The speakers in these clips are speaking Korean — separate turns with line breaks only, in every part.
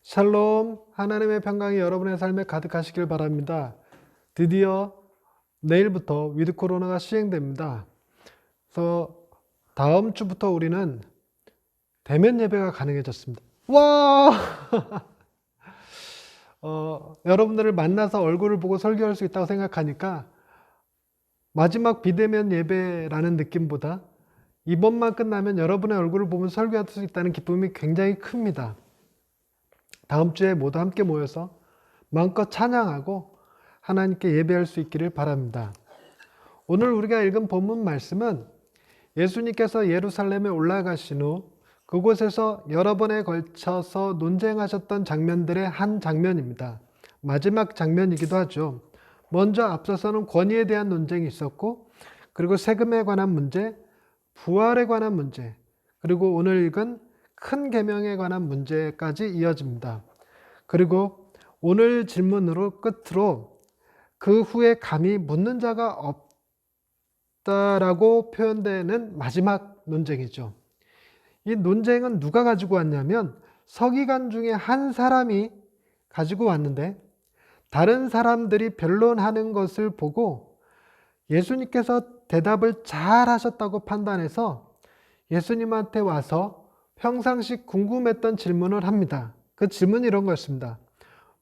샬롬, 하나님의 평강이 여러분의 삶에 가득하시길 바랍니다. 드디어 내일부터 위드 코로나가 시행됩니다. 그래서 다음 주부터 우리는 대면 예배가 가능해졌습니다. 와! 여러분들을 만나서 얼굴을 보고 설교할 수 있다고 생각하니까 마지막 비대면 예배라는 느낌보다 이번만 끝나면 여러분의 얼굴을 보면 설교할 수 있다는 기쁨이 굉장히 큽니다. 다음 주에 모두 함께 모여서 마음껏 찬양하고 하나님께 예배할 수 있기를 바랍니다. 오늘 우리가 읽은 본문 말씀은 예수님께서 예루살렘에 올라가신 후 그곳에서 여러 번에 걸쳐서 논쟁하셨던 장면들의 한 장면입니다. 마지막 장면이기도 하죠. 먼저 앞서서는 권위에 대한 논쟁이 있었고, 그리고 세금에 관한 문제, 부활에 관한 문제, 그리고 오늘 읽은 큰 계명에 관한 문제까지 이어집니다. 그리고 오늘 질문으로 끝으로 그 후에 감히 묻는 자가 없다라고 표현되는 마지막 논쟁이죠. 이 논쟁은 누가 가지고 왔냐면 서기관 중에 한 사람이 가지고 왔는데, 다른 사람들이 변론하는 것을 보고 예수님께서 대답을 잘 하셨다고 판단해서 예수님한테 와서 평상시 궁금했던 질문을 합니다. 그 질문이 이런 거였습니다.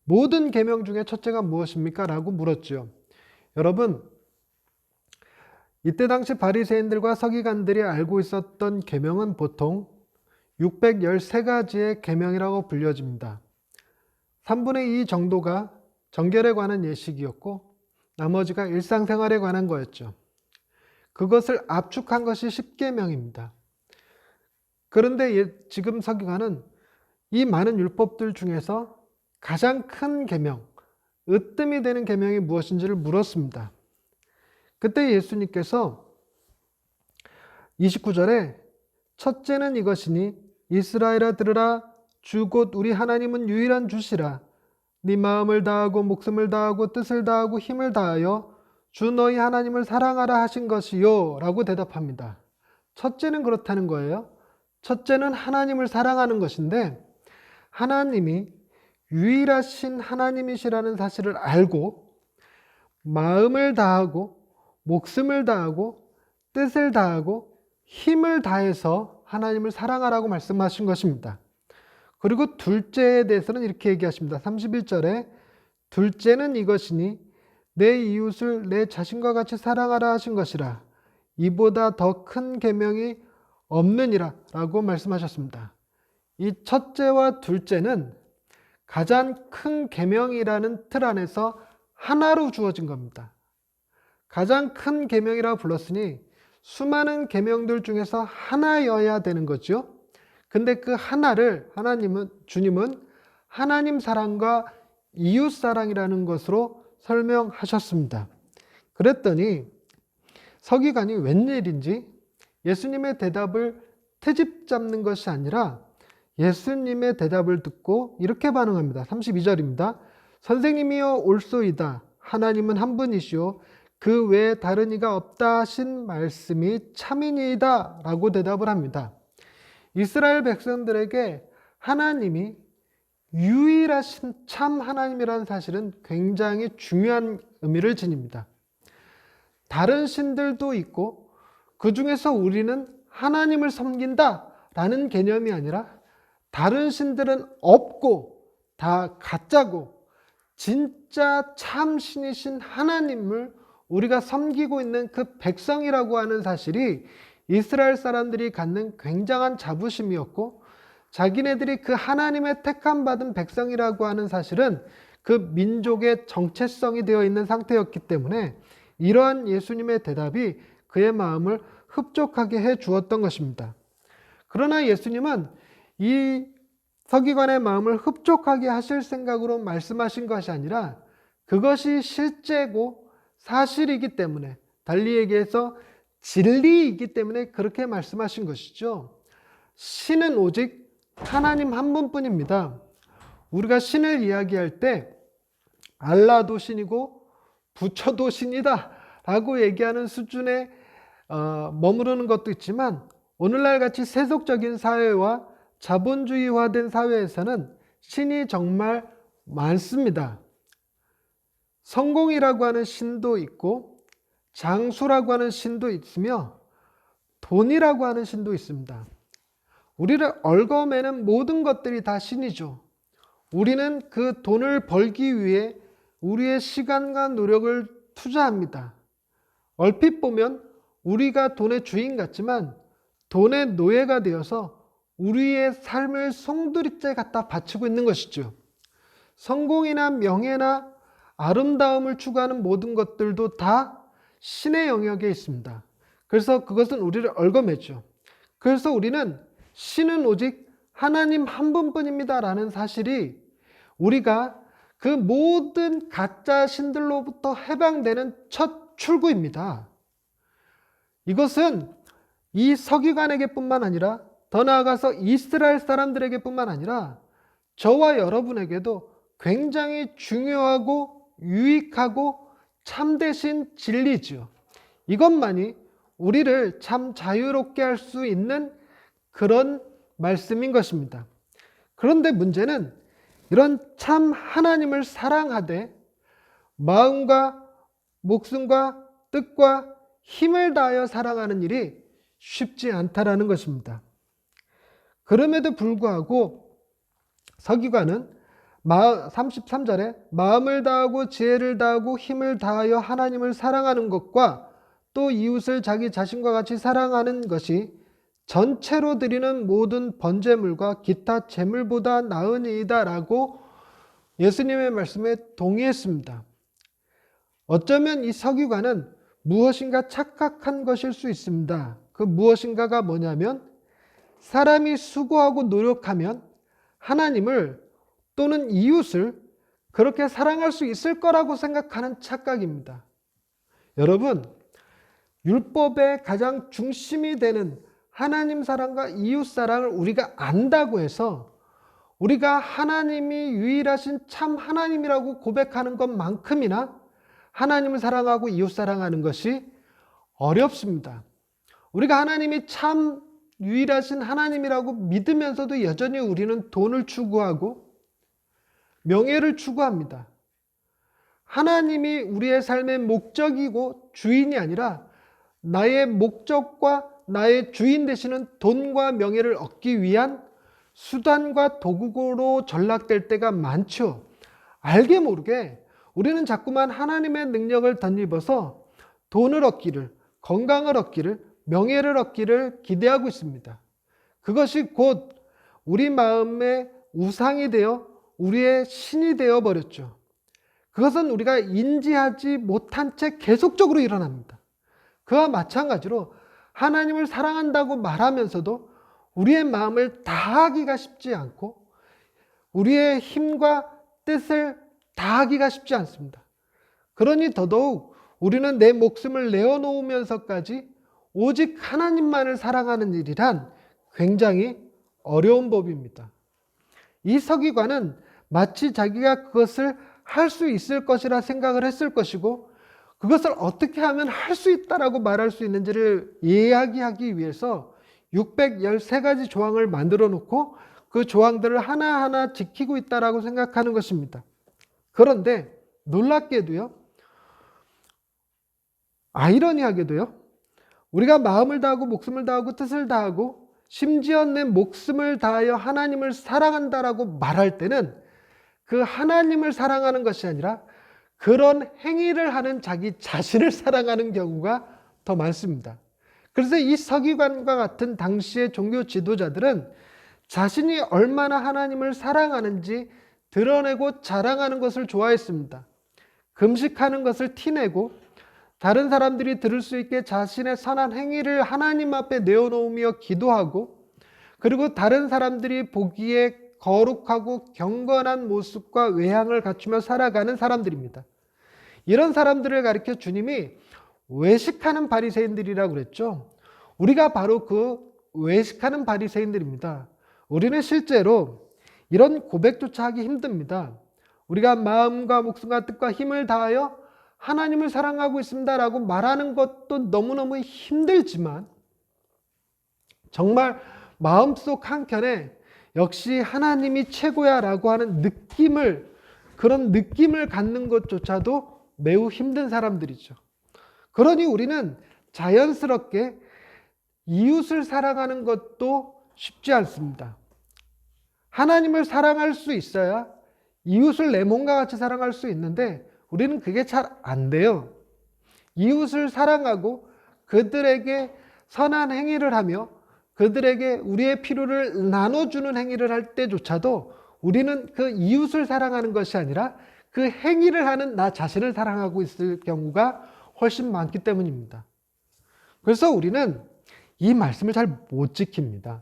모든 계명 중에 첫째가 무엇입니까? 라고 물었죠. 여러분, 이때 당시 바리새인들과 서기관들이 알고 있었던 계명은 보통 613가지의 계명이라고 불려집니다. 3분의 2 정도가 정결에 관한 예식이었고 나머지가 일상생활에 관한 거였죠. 그것을 압축한 것이 10계명입니다. 그런데 지금 서기관은 이 많은 율법들 중에서 가장 큰 계명, 으뜸이 되는 계명이 무엇인지를 물었습니다. 그때 예수님께서 29절에 첫째는 이것이니 이스라엘아 들으라 주 곧 우리 하나님은 유일한 주시라 네 마음을 다하고 목숨을 다하고 뜻을 다하고 힘을 다하여 주 너희 하나님을 사랑하라 하신 것이요 라고 대답합니다. 첫째는 그렇다는 거예요. 첫째는 하나님을 사랑하는 것인데 하나님이 유일하신 하나님이시라는 사실을 알고 마음을 다하고 목숨을 다하고 뜻을 다하고 힘을 다해서 하나님을 사랑하라고 말씀하신 것입니다. 그리고 둘째에 대해서는 이렇게 얘기하십니다. 31절에 둘째는 이것이니 내 이웃을 내 자신과 같이 사랑하라 하신 것이라 이보다 더 큰 계명이 없느니라 라고 말씀하셨습니다. 이 첫째와 둘째는 가장 큰 계명이라는 틀 안에서 하나로 주어진 겁니다. 가장 큰 계명이라고 불렀으니 수많은 계명들 중에서 하나여야 되는 거죠. 근데 그 하나를 주님은 하나님 사랑과 이웃 사랑이라는 것으로 설명하셨습니다. 그랬더니 서기관이 웬일인지 예수님의 대답을 트집 잡는 것이 아니라 예수님의 대답을 듣고 이렇게 반응합니다. 32절입니다. 선생님이여 옳소이다. 하나님은 한 분이시오. 그 외에 다른 이가 없다 하신 말씀이 참이니이다 라고 대답을 합니다. 이스라엘 백성들에게 하나님이 유일하신 참 하나님이라는 사실은 굉장히 중요한 의미를 지닙니다. 다른 신들도 있고 그 중에서 우리는 하나님을 섬긴다 라는 개념이 아니라 다른 신들은 없고 다 가짜고 진짜 참 신이신 하나님을 우리가 섬기고 있는 그 백성이라고 하는 사실이 이스라엘 사람들이 갖는 굉장한 자부심이었고 자기네들이 그 하나님의 택함 받은 백성이라고 하는 사실은 그 민족의 정체성이 되어 있는 상태였기 때문에 이러한 예수님의 대답이 그의 마음을 흡족하게 해 주었던 것입니다. 그러나 예수님은 이 서기관의 마음을 흡족하게 하실 생각으로 말씀하신 것이 아니라 그것이 실제고 사실이기 때문에, 달리 얘기해서 진리이기 때문에 그렇게 말씀하신 것이죠. 신은 오직 하나님 한 분뿐입니다. 우리가 신을 이야기할 때 알라도 신이고 부처도 신이다 라고 얘기하는 수준에 머무르는 것도 있지만 오늘날 같이 세속적인 사회와 자본주의화된 사회에서는 신이 정말 많습니다. 성공이라고 하는 신도 있고 장수라고 하는 신도 있으며 돈이라고 하는 신도 있습니다. 우리를 얽어매는 모든 것들이 다 신이죠. 우리는 그 돈을 벌기 위해 우리의 시간과 노력을 투자합니다. 얼핏 보면 우리가 돈의 주인 같지만 돈의 노예가 되어서 우리의 삶을 송두리째 갖다 바치고 있는 것이죠. 성공이나 명예나 아름다움을 추구하는 모든 것들도 다 신의 영역에 있습니다. 그래서 그것은 우리를 얽어매죠. 그래서 우리는 신은 오직 하나님 한 분뿐입니다 라는 사실이 우리가 그 모든 가짜 신들로부터 해방되는 첫 출구입니다. 이것은 이 서기관에게 뿐만 아니라 더 나아가서 이스라엘 사람들에게 뿐만 아니라 저와 여러분에게도 굉장히 중요하고 유익하고 참되신 진리지요. 이것만이 우리를 참 자유롭게 할 수 있는 그런 말씀인 것입니다. 그런데 문제는 이런 참 하나님을 사랑하되 마음과 목숨과 뜻과 힘을 다하여 사랑하는 일이 쉽지 않다라는 것입니다. 그럼에도 불구하고 서기관은 33절에 마음을 다하고 지혜를 다하고 힘을 다하여 하나님을 사랑하는 것과 또 이웃을 자기 자신과 같이 사랑하는 것이 전체로 드리는 모든 번제물과 기타 제물보다 나으니이다 라고 예수님의 말씀에 동의했습니다. 어쩌면 이 서기관은 무엇인가 착각한 것일 수 있습니다. 그 무엇인가가 뭐냐면 사람이 수고하고 노력하면 하나님을 또는 이웃을 그렇게 사랑할 수 있을 거라고 생각하는 착각입니다. 여러분, 율법의 가장 중심이 되는 하나님 사랑과 이웃 사랑을 우리가 안다고 해서 우리가 하나님이 유일하신 참 하나님이라고 고백하는 것만큼이나 하나님을 사랑하고 이웃 사랑하는 것이 어렵습니다. 우리가 하나님이 참 유일하신 하나님이라고 믿으면서도 여전히 우리는 돈을 추구하고 명예를 추구합니다. 하나님이 우리의 삶의 목적이고 주인이 아니라 나의 목적과 나의 주인 되시는 돈과 명예를 얻기 위한 수단과 도구로 전락될 때가 많죠. 알게 모르게 우리는 자꾸만 하나님의 능력을 덧입어서 돈을 얻기를, 건강을 얻기를, 명예를 얻기를 기대하고 있습니다. 그것이 곧 우리 마음의 우상이 되어 우리의 신이 되어 버렸죠. 그것은 우리가 인지하지 못한 채 계속적으로 일어납니다. 그와 마찬가지로 하나님을 사랑한다고 말하면서도 우리의 마음을 다하기가 쉽지 않고 우리의 힘과 뜻을 다하기가 쉽지 않습니다. 그러니 더더욱 우리는 내 목숨을 내어놓으면서까지 오직 하나님만을 사랑하는 일이란 굉장히 어려운 법입니다. 이 서기관은 마치 자기가 그것을 할 수 있을 것이라 생각을 했을 것이고 그것을 어떻게 하면 할 수 있다라고 말할 수 있는지를 이야기하기 위해서 613가지 조항을 만들어 놓고 그 조항들을 하나하나 지키고 있다라고 생각하는 것입니다. 그런데 놀랍게도요, 아이러니하게도요, 우리가 마음을 다하고 목숨을 다하고 뜻을 다하고 심지어 내 목숨을 다하여 하나님을 사랑한다라고 말할 때는 그 하나님을 사랑하는 것이 아니라 그런 행위를 하는 자기 자신을 사랑하는 경우가 더 많습니다. 그래서 이 서기관과 같은 당시의 종교 지도자들은 자신이 얼마나 하나님을 사랑하는지 드러내고 자랑하는 것을 좋아했습니다. 금식하는 것을 티내고 다른 사람들이 들을 수 있게 자신의 선한 행위를 하나님 앞에 내어놓으며 기도하고 그리고 다른 사람들이 보기에 거룩하고 경건한 모습과 외향을 갖추며 살아가는 사람들입니다. 이런 사람들을 가리켜 주님이 외식하는 바리새인들이라고 그랬죠. 우리가 바로 그 외식하는 바리새인들입니다. 우리는 실제로 이런 고백조차 하기 힘듭니다. 우리가 마음과 목숨과 뜻과 힘을 다하여 하나님을 사랑하고 있습니다라고 말하는 것도 너무너무 힘들지만 정말 마음속 한켠에 역시 하나님이 최고야 라고 하는 그런 느낌을 갖는 것조차도 매우 힘든 사람들이죠. 그러니 우리는 자연스럽게 이웃을 사랑하는 것도 쉽지 않습니다. 하나님을 사랑할 수 있어야 이웃을 내 몸과 같이 사랑할 수 있는데 우리는 그게 잘 안 돼요. 이웃을 사랑하고 그들에게 선한 행위를 하며 그들에게 우리의 필요를 나눠주는 행위를 할 때조차도 우리는 그 이웃을 사랑하는 것이 아니라 그 행위를 하는 나 자신을 사랑하고 있을 경우가 훨씬 많기 때문입니다. 그래서 우리는 이 말씀을 잘 못 지킵니다.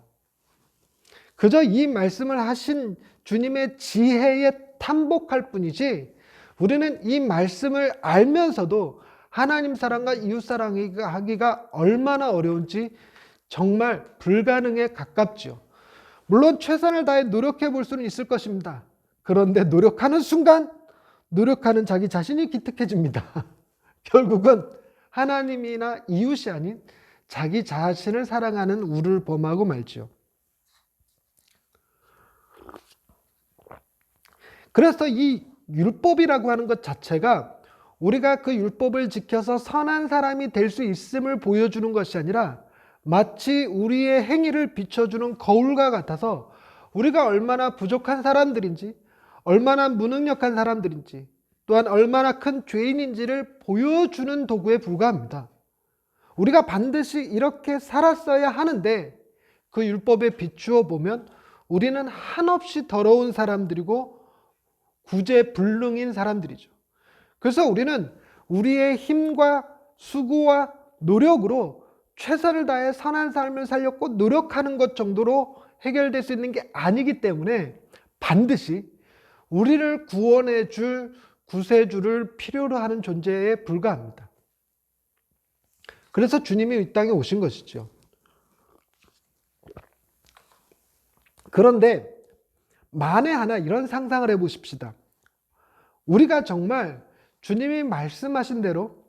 그저 이 말씀을 하신 주님의 지혜에 탐복할 뿐이지 우리는 이 말씀을 알면서도 하나님 사랑과 이웃 사랑하기가 얼마나 어려운지 정말 불가능에 가깝죠. 물론 최선을 다해 노력해 볼 수는 있을 것입니다. 그런데 노력하는 순간 노력하는 자기 자신이 기특해집니다. 결국은 하나님이나 이웃이 아닌 자기 자신을 사랑하는 우를 범하고 말죠. 그래서 이 율법이라고 하는 것 자체가 우리가 그 율법을 지켜서 선한 사람이 될 수 있음을 보여주는 것이 아니라 마치 우리의 행위를 비춰주는 거울과 같아서 우리가 얼마나 부족한 사람들인지, 얼마나 무능력한 사람들인지, 또한 얼마나 큰 죄인인지를 보여주는 도구에 불과합니다. 우리가 반드시 이렇게 살았어야 하는데 그 율법에 비추어 보면 우리는 한없이 더러운 사람들이고 구제불능인 사람들이죠. 그래서 우리는 우리의 힘과 수고와 노력으로 최선을 다해 선한 삶을 살렸고 노력하는 것 정도로 해결될 수 있는 게 아니기 때문에 반드시 우리를 구원해 줄 구세주를 필요로 하는 존재에 불과합니다. 그래서 주님이 이 땅에 오신 것이죠. 그런데 만에 하나 이런 상상을 해보십시다. 우리가 정말 주님이 말씀하신 대로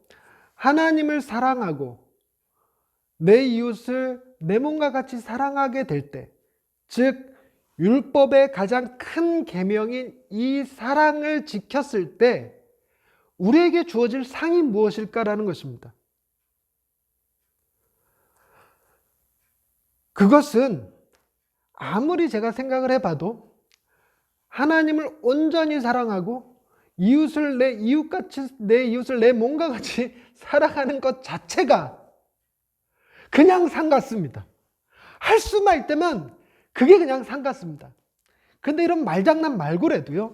하나님을 사랑하고 내 이웃을 내 몸과 같이 사랑하게 될 때, 즉 율법의 가장 큰 계명인 이 사랑을 지켰을 때 우리에게 주어질 상이 무엇일까라는 것입니다. 그것은 아무리 제가 생각을 해봐도 하나님을 온전히 사랑하고 이웃을 내 이웃을 내 몸과 같이 살아가는 것 자체가 그냥 상 같습니다. 할 수만 있다면 그게 그냥 상 같습니다. 근데 이런 말장난 말고라도요,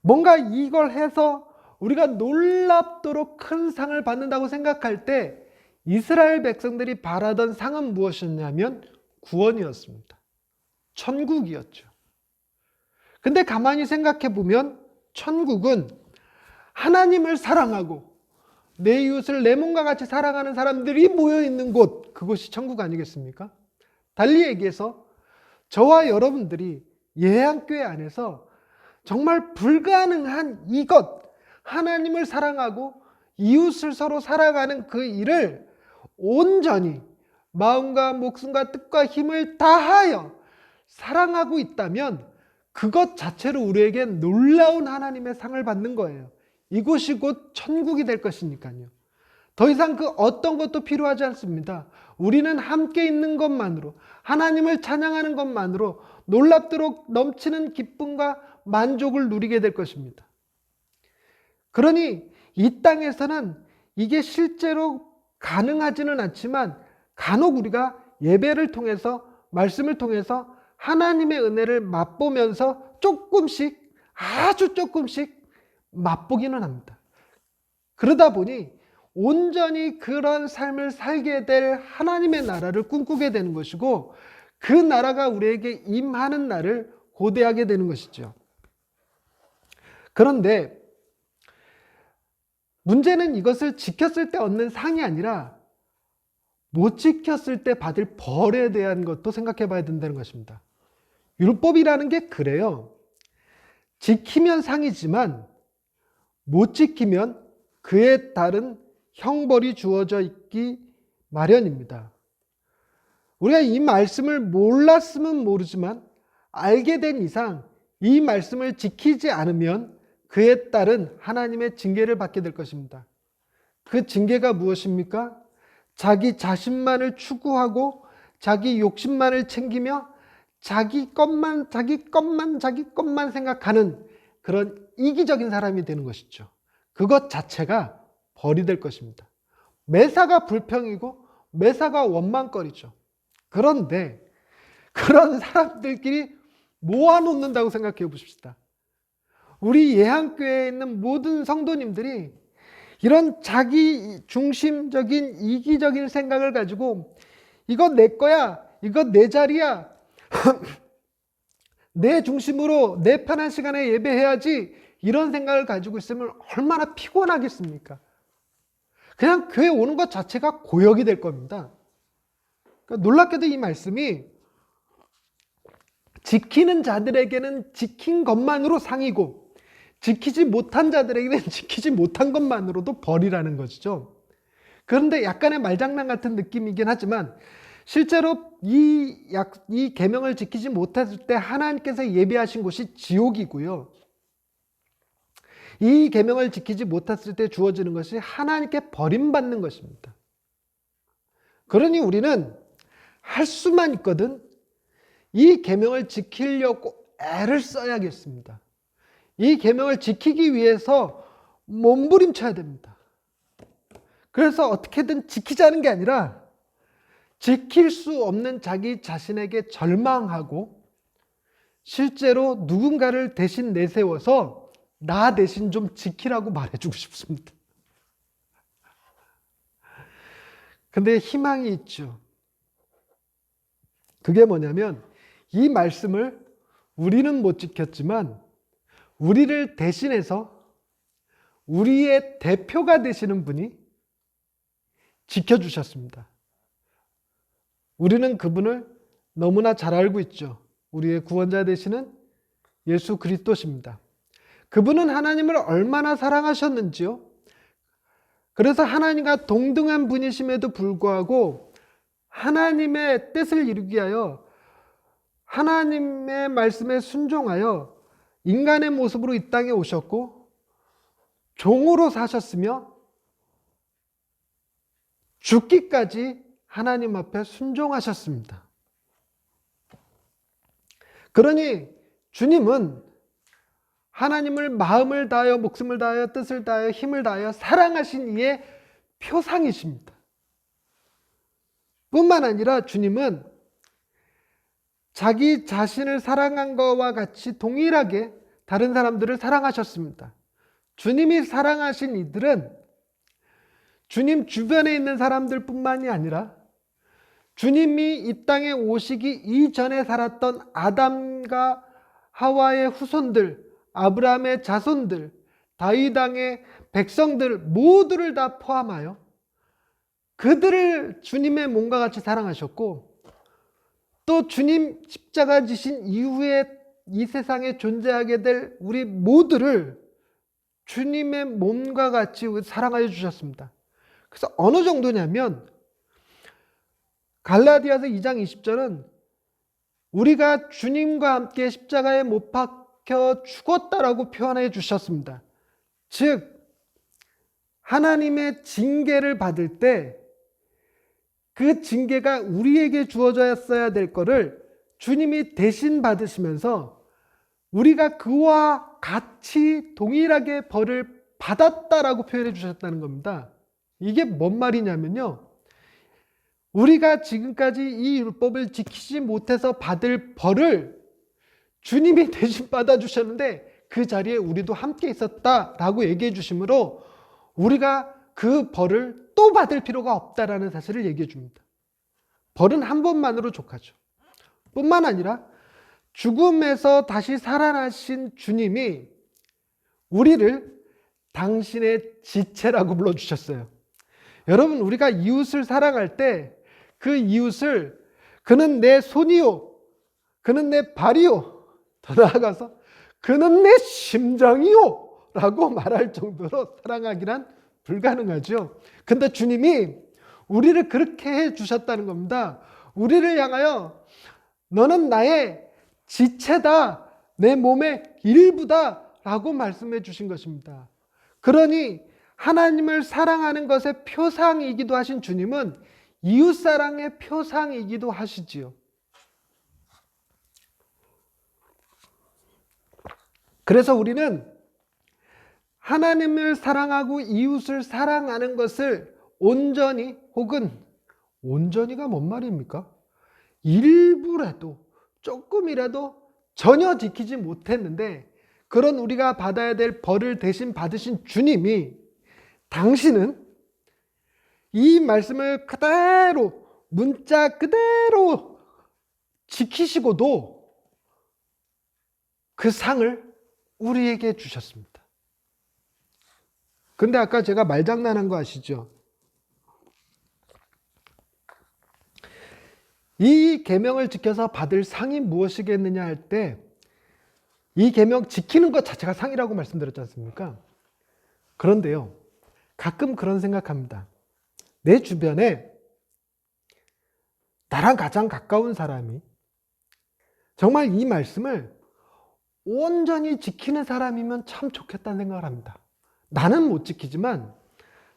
뭔가 이걸 해서 우리가 놀랍도록 큰 상을 받는다고 생각할 때 이스라엘 백성들이 바라던 상은 무엇이었냐면 구원이었습니다. 천국이었죠. 근데 가만히 생각해 보면 천국은 하나님을 사랑하고 내 이웃을 내 몸과 같이 사랑하는 사람들이 모여 있는 곳, 그것이 천국 아니겠습니까? 달리 얘기해서 저와 여러분들이 예양교회 안에서 정말 불가능한 이것, 하나님을 사랑하고 이웃을 서로 사랑하는 그 일을 온전히 마음과 목숨과 뜻과 힘을 다하여 사랑하고 있다면 그것 자체로 우리에게 놀라운 하나님의 상을 받는 거예요. 이곳이 곧 천국이 될 것이니까요. 더 이상 그 어떤 것도 필요하지 않습니다. 우리는 함께 있는 것만으로, 하나님을 찬양하는 것만으로 놀랍도록 넘치는 기쁨과 만족을 누리게 될 것입니다. 그러니 이 땅에서는 이게 실제로 가능하지는 않지만 간혹 우리가 예배를 통해서, 말씀을 통해서 하나님의 은혜를 맛보면서 조금씩, 아주 조금씩 맛보기는 합니다. 그러다 보니 온전히 그런 삶을 살게 될 하나님의 나라를 꿈꾸게 되는 것이고 그 나라가 우리에게 임하는 날을 고대하게 되는 것이죠. 그런데 문제는 이것을 지켰을 때 얻는 상이 아니라 못 지켰을 때 받을 벌에 대한 것도 생각해 봐야 된다는 것입니다. 율법이라는 게 그래요. 지키면 상이지만 못 지키면 그에 따른 형벌이 주어져 있기 마련입니다. 우리가 이 말씀을 몰랐으면 모르지만 알게 된 이상 이 말씀을 지키지 않으면 그에 따른 하나님의 징계를 받게 될 것입니다. 그 징계가 무엇입니까? 자기 자신만을 추구하고 자기 욕심만을 챙기며 자기 것만 생각하는 그런 이기적인 사람이 되는 것이죠. 그것 자체가 벌이 될 것입니다. 매사가 불평이고 매사가 원망거리죠. 그런데 그런 사람들끼리 모아놓는다고 생각해 보십시다. 우리 예한교회에 있는 모든 성도님들이 이런 자기 중심적인 이기적인 생각을 가지고 이거 내 거야, 이거 내 자리야, 내 중심으로 내 편한 시간에 예배해야지, 이런 생각을 가지고 있으면 얼마나 피곤하겠습니까? 그냥 교회 오는 것 자체가 고역이 될 겁니다. 그러니까 놀랍게도 이 말씀이 지키는 자들에게는 지킨 것만으로 상이고 지키지 못한 자들에게는 지키지 못한 것만으로도 벌이라는 것이죠. 그런데 약간의 말장난 같은 느낌이긴 하지만 실제로 이 계명을 지키지 못했을 때 하나님께서 예비하신 곳이 지옥이고요. 이 계명을 지키지 못했을 때 주어지는 것이 하나님께 버림받는 것입니다. 그러니 우리는 할 수만 있거든 이 계명을 지키려고 애를 써야겠습니다. 이 계명을 지키기 위해서 몸부림쳐야 됩니다. 그래서 어떻게든 지키자는 게 아니라 지킬 수 없는 자기 자신에게 절망하고 실제로 누군가를 대신 내세워서 나 대신 좀 지키라고 말해주고 싶습니다. 근데 희망이 있죠. 그게 뭐냐면 이 말씀을 우리는 못 지켰지만 우리를 대신해서 우리의 대표가 되시는 분이 지켜주셨습니다. 우리는 그분을 너무나 잘 알고 있죠. 우리의 구원자 되시는 예수 그리스도십니다. 그분은 하나님을 얼마나 사랑하셨는지요. 그래서 하나님과 동등한 분이심에도 불구하고 하나님의 뜻을 이루기 위하여 하나님의 말씀에 순종하여 인간의 모습으로 이 땅에 오셨고 종으로 사셨으며 죽기까지 하나님 앞에 순종하셨습니다. 그러니 주님은 하나님을 마음을 다하여 목숨을 다하여 뜻을 다하여 힘을 다하여 사랑하신 이의 표상이십니다. 뿐만 아니라 주님은 자기 자신을 사랑한 것과 같이 동일하게 다른 사람들을 사랑하셨습니다. 주님이 사랑하신 이들은 주님 주변에 있는 사람들 뿐만이 아니라 주님이 이 땅에 오시기 이전에 살았던 아담과 하와의 후손들, 아브라함의 자손들, 다윗 왕의 백성들 모두를 다 포함하여 그들을 주님의 몸과 같이 사랑하셨고 또 주님 십자가 지신 이후에 이 세상에 존재하게 될 우리 모두를 주님의 몸과 같이 사랑하여 주셨습니다. 그래서 어느 정도냐면 갈라디아서 2장 20절은 우리가 주님과 함께 십자가에 못 박혀 죽었다라고 표현해 주셨습니다. 즉 하나님의 징계를 받을 때 그 징계가 우리에게 주어졌어야 될 거를 주님이 대신 받으시면서 우리가 그와 같이 동일하게 벌을 받았다라고 표현해 주셨다는 겁니다. 이게 뭔 말이냐면요, 우리가 지금까지 이 율법을 지키지 못해서 받을 벌을 주님이 대신 받아주셨는데 그 자리에 우리도 함께 있었다라고 얘기해 주심으로 우리가 그 벌을 또 받을 필요가 없다라는 사실을 얘기해 줍니다. 벌은 한 번만으로 족하죠. 뿐만 아니라 죽음에서 다시 살아나신 주님이 우리를 당신의 지체라고 불러주셨어요. 여러분, 우리가 이웃을 사랑할 때 그 이웃을 그는 내 손이요, 그는 내 발이요, 더 나아가서 그는 내 심장이요 라고 말할 정도로 사랑하기란 불가능하죠. 근데 주님이 우리를 그렇게 해주셨다는 겁니다. 우리를 향하여 너는 나의 지체다, 내 몸의 일부다 라고 말씀해 주신 것입니다. 그러니 하나님을 사랑하는 것의 표상이기도 하신 주님은 이웃사랑의 표상이기도 하시지요. 그래서 우리는 하나님을 사랑하고 이웃을 사랑하는 것을 온전히, 혹은 온전히가 뭔 말입니까? 일부라도, 조금이라도 전혀 지키지 못했는데, 그런 우리가 받아야 될 벌을 대신 받으신 주님이, 당신은 이 말씀을 그대로, 문자 그대로 지키시고도 그 상을 우리에게 주셨습니다. 근데 아까 제가 말장난한 거 아시죠? 이 계명을 지켜서 받을 상이 무엇이겠느냐 할 때, 이 계명 지키는 것 자체가 상이라고 말씀드렸지 않습니까? 그런데요, 가끔 그런 생각합니다. 내 주변에 나랑 가장 가까운 사람이 정말 이 말씀을 온전히 지키는 사람이면 참 좋겠다는 생각을 합니다. 나는 못 지키지만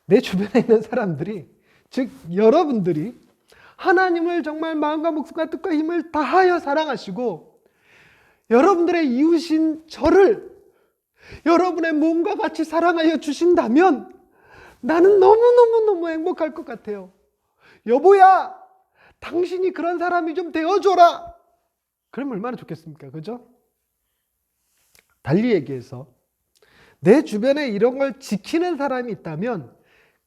내 주변에 있는 사람들이, 즉 여러분들이 하나님을 정말 마음과 목숨과 뜻과 힘을 다하여 사랑하시고 여러분들의 이웃인 저를 여러분의 몸과 같이 사랑하여 주신다면 나는 너무너무너무 행복할 것 같아요. 여보야, 당신이 그런 사람이 좀 되어줘라. 그러면 얼마나 좋겠습니까? 그죠? 달리 얘기해서 내 주변에 이런 걸 지키는 사람이 있다면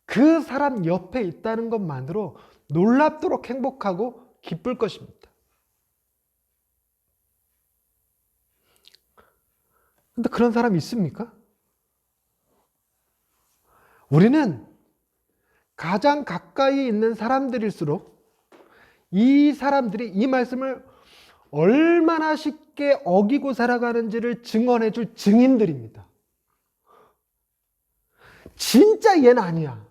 그 사람 옆에 있다는 것만으로 놀랍도록 행복하고 기쁠 것입니다. 근데 그런 사람이 있습니까? 우리는 가장 가까이 있는 사람들일수록 이 사람들이 이 말씀을 얼마나 쉽게 어기고 살아가는지를 증언해 줄 증인들입니다. 진짜 얘는 아니야.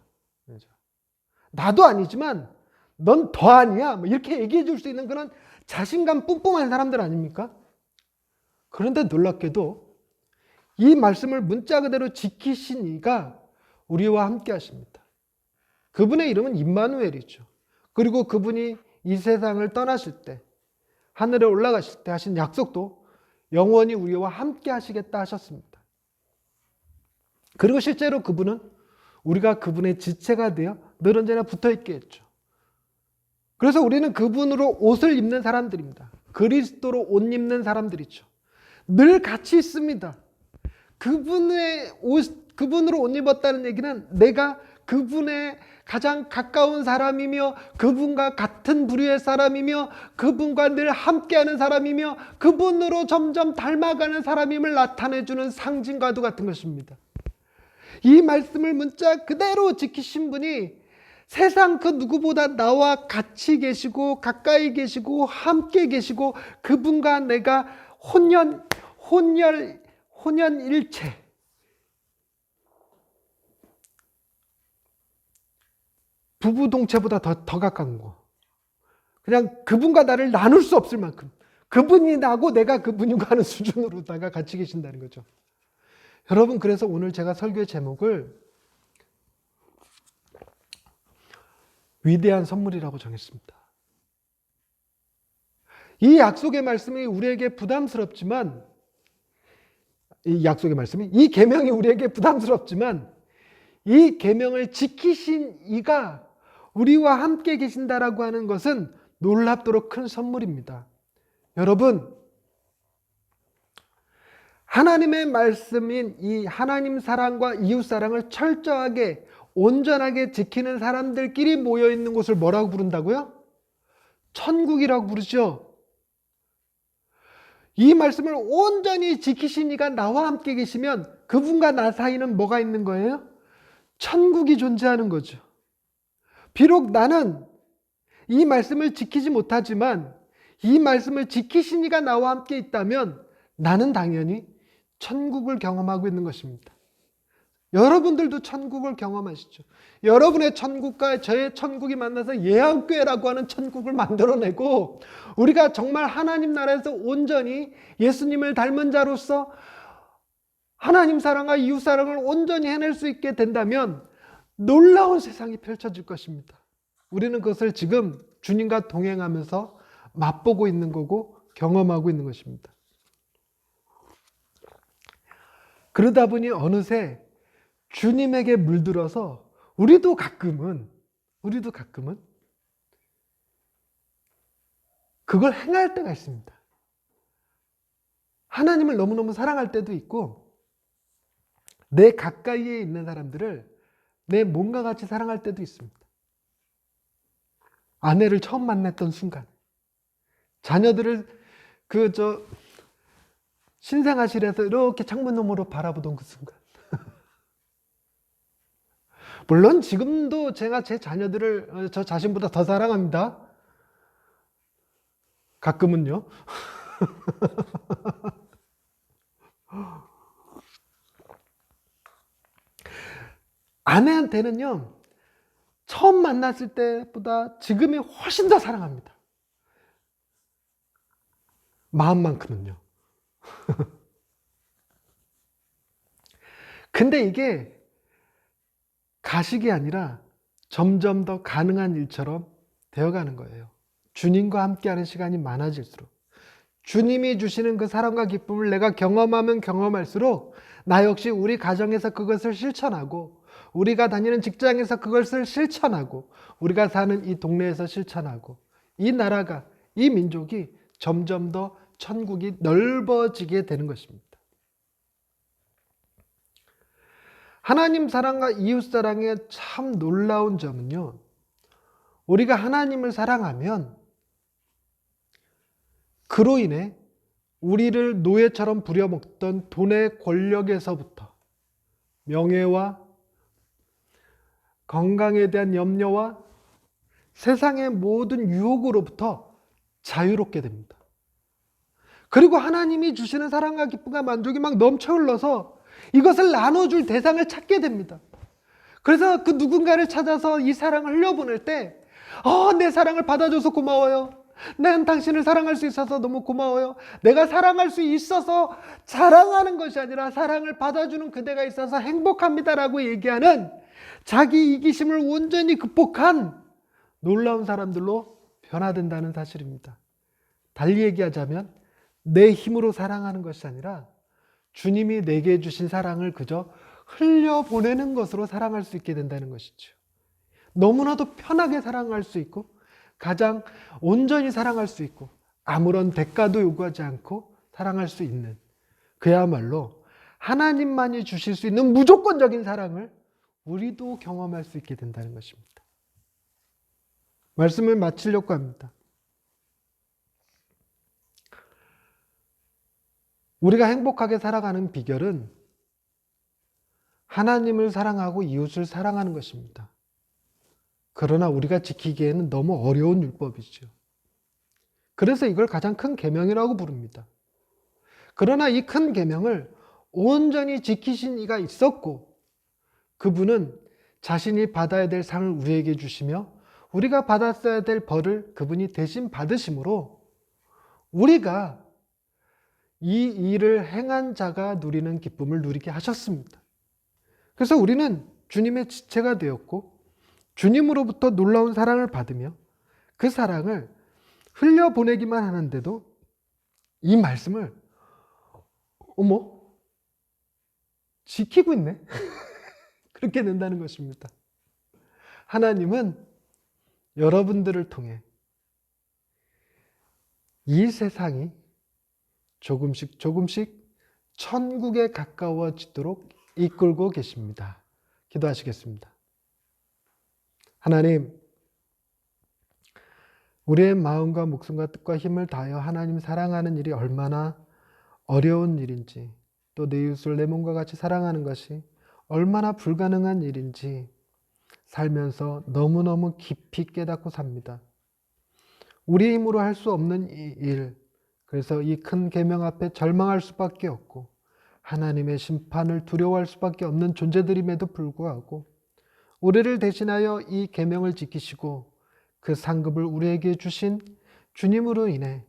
나도 아니지만 넌 더 아니야. 뭐 이렇게 얘기해 줄 수 있는 그런 자신감 뿜뿜한 사람들 아닙니까? 그런데 놀랍게도 이 말씀을 문자 그대로 지키신 이가 우리와 함께 하십니다. 그분의 이름은 임마누엘이죠. 그리고 그분이 이 세상을 떠나실 때, 하늘에 올라가실 때 하신 약속도 영원히 우리와 함께 하시겠다 하셨습니다. 그리고 실제로 그분은 우리가 그분의 지체가 되어 늘 언제나 붙어 있게 했죠. 그래서 우리는 그분으로 옷을 입는 사람들입니다. 그리스도로 옷 입는 사람들이죠. 늘 같이 있습니다. 그분으로 옷 입었다는 얘기는 내가 그분의 가장 가까운 사람이며 그분과 같은 부류의 사람이며 그분과 늘 함께하는 사람이며 그분으로 점점 닮아가는 사람임을 나타내주는 상징과도 같은 것입니다. 이 말씀을 문자 그대로 지키신 분이 세상 그 누구보다 나와 같이 계시고 가까이 계시고 함께 계시고 그분과 내가 혼연일체, 부부동체보다 더 가까운 거. 그냥 그분과 나를 나눌 수 없을 만큼 그분이 나고 내가 그분이고 하는 수준으로다가 같이 계신다는 거죠. 여러분, 그래서 오늘 제가 설교의 제목을 위대한 선물이라고 정했습니다. 이 약속의 말씀이 우리에게 부담스럽지만, 이 계명이 우리에게 부담스럽지만 이 계명을 지키신 이가 우리와 함께 계신다라고 하는 것은 놀랍도록 큰 선물입니다. 여러분, 하나님의 말씀인 이 하나님 사랑과 이웃 사랑을 철저하게 온전하게 지키는 사람들끼리 모여 있는 곳을 뭐라고 부른다고요? 천국이라고 부르죠. 이 말씀을 온전히 지키신 이가 나와 함께 계시면 그분과 나 사이는 뭐가 있는 거예요? 천국이 존재하는 거죠. 비록 나는 이 말씀을 지키지 못하지만 이 말씀을 지키신 이가 나와 함께 있다면 나는 당연히 천국을 경험하고 있는 것입니다. 여러분들도 천국을 경험하시죠. 여러분의 천국과 저의 천국이 만나서 예언교회라고 하는 천국을 만들어내고 우리가 정말 하나님 나라에서 온전히 예수님을 닮은 자로서 하나님 사랑과 이웃 사랑을 온전히 해낼 수 있게 된다면 놀라운 세상이 펼쳐질 것입니다. 우리는 그것을 지금 주님과 동행하면서 맛보고 있는 거고 경험하고 있는 것입니다. 그러다 보니 어느새 주님에게 물들어서 우리도 가끔은 그걸 행할 때가 있습니다. 하나님을 너무너무 사랑할 때도 있고 내 가까이에 있는 사람들을 내 몸과 같이 사랑할 때도 있습니다. 아내를 처음 만났던 순간, 자녀들을 신생아실에서 이렇게 창문 너머로 바라보던 그 순간. 물론 지금도 제가 제 자녀들을 저 자신보다 더 사랑합니다. 가끔은요. 아내한테는요, 처음 만났을 때보다 지금이 훨씬 더 사랑합니다. 마음만큼은요. 근데 이게 가식이 아니라 점점 더 가능한 일처럼 되어가는 거예요. 주님과 함께하는 시간이 많아질수록 주님이 주시는 그 사랑과 기쁨을 내가 경험하면 경험할수록 나 역시 우리 가정에서 그것을 실천하고 우리가 다니는 직장에서 그것을 실천하고 우리가 사는 이 동네에서 실천하고 이 나라가, 이 민족이 점점 더 천국이 넓어지게 되는 것입니다. 하나님 사랑과 이웃 사랑의 참 놀라운 점은요, 우리가 하나님을 사랑하면 그로 인해 우리를 노예처럼 부려먹던 돈의 권력에서부터 명예와 건강에 대한 염려와 세상의 모든 유혹으로부터 자유롭게 됩니다. 그리고 하나님이 주시는 사랑과 기쁨과 만족이 막 넘쳐 흘러서 이것을 나눠줄 대상을 찾게 됩니다. 그래서 그 누군가를 찾아서 이 사랑을 흘려보낼 때 내 사랑을 받아줘서 고마워요. 난 당신을 사랑할 수 있어서 너무 고마워요. 내가 사랑할 수 있어서 자랑하는 것이 아니라 사랑을 받아주는 그대가 있어서 행복합니다라고 얘기하는 자기 이기심을 온전히 극복한 놀라운 사람들로 변화된다는 사실입니다. 달리 얘기하자면 내 힘으로 사랑하는 것이 아니라 주님이 내게 주신 사랑을 그저 흘려보내는 것으로 사랑할 수 있게 된다는 것이죠. 너무나도 편하게 사랑할 수 있고 가장 온전히 사랑할 수 있고 아무런 대가도 요구하지 않고 사랑할 수 있는, 그야말로 하나님만이 주실 수 있는 무조건적인 사랑을 우리도 경험할 수 있게 된다는 것입니다. 말씀을 마치려고 합니다. 우리가 행복하게 살아가는 비결은 하나님을 사랑하고 이웃을 사랑하는 것입니다. 그러나 우리가 지키기에는 너무 어려운 율법이죠. 그래서 이걸 가장 큰 계명이라고 부릅니다. 그러나 이 큰 계명을 온전히 지키신 이가 있었고 그분은 자신이 받아야 될 상을 우리에게 주시며 우리가 받았어야 될 벌을 그분이 대신 받으심으로 우리가 이 일을 행한 자가 누리는 기쁨을 누리게 하셨습니다. 그래서 우리는 주님의 지체가 되었고 주님으로부터 놀라운 사랑을 받으며 그 사랑을 흘려보내기만 하는데도 이 말씀을 지키고 있네. 그렇게 된다는 것입니다. 하나님은 여러분들을 통해 이 세상이 조금씩 천국에 가까워지도록 이끌고 계십니다. 기도하시겠습니다. 하나님, 우리의 마음과 목숨과 뜻과 힘을 다하여 하나님 사랑하는 일이 얼마나 어려운 일인지, 또 내 이웃을 내 몸과 같이 사랑하는 것이 얼마나 불가능한 일인지 살면서 너무너무 깊이 깨닫고 삽니다. 우리 힘으로 할 수 없는 이 일, 그래서 이 큰 계명 앞에 절망할 수밖에 없고 하나님의 심판을 두려워할 수밖에 없는 존재들임에도 불구하고 우리를 대신하여 이 계명을 지키시고 그 상급을 우리에게 주신 주님으로 인해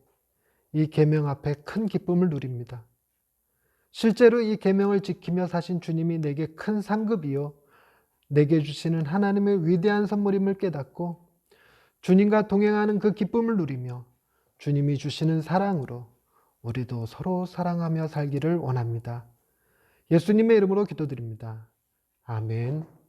이 계명 앞에 큰 기쁨을 누립니다. 실제로 이 계명을 지키며 사신 주님이 내게 큰 상급이요 내게 주시는 하나님의 위대한 선물임을 깨닫고 주님과 동행하는 그 기쁨을 누리며 주님이 주시는 사랑으로 우리도 서로 사랑하며 살기를 원합니다. 예수님의 이름으로 기도드립니다. 아멘.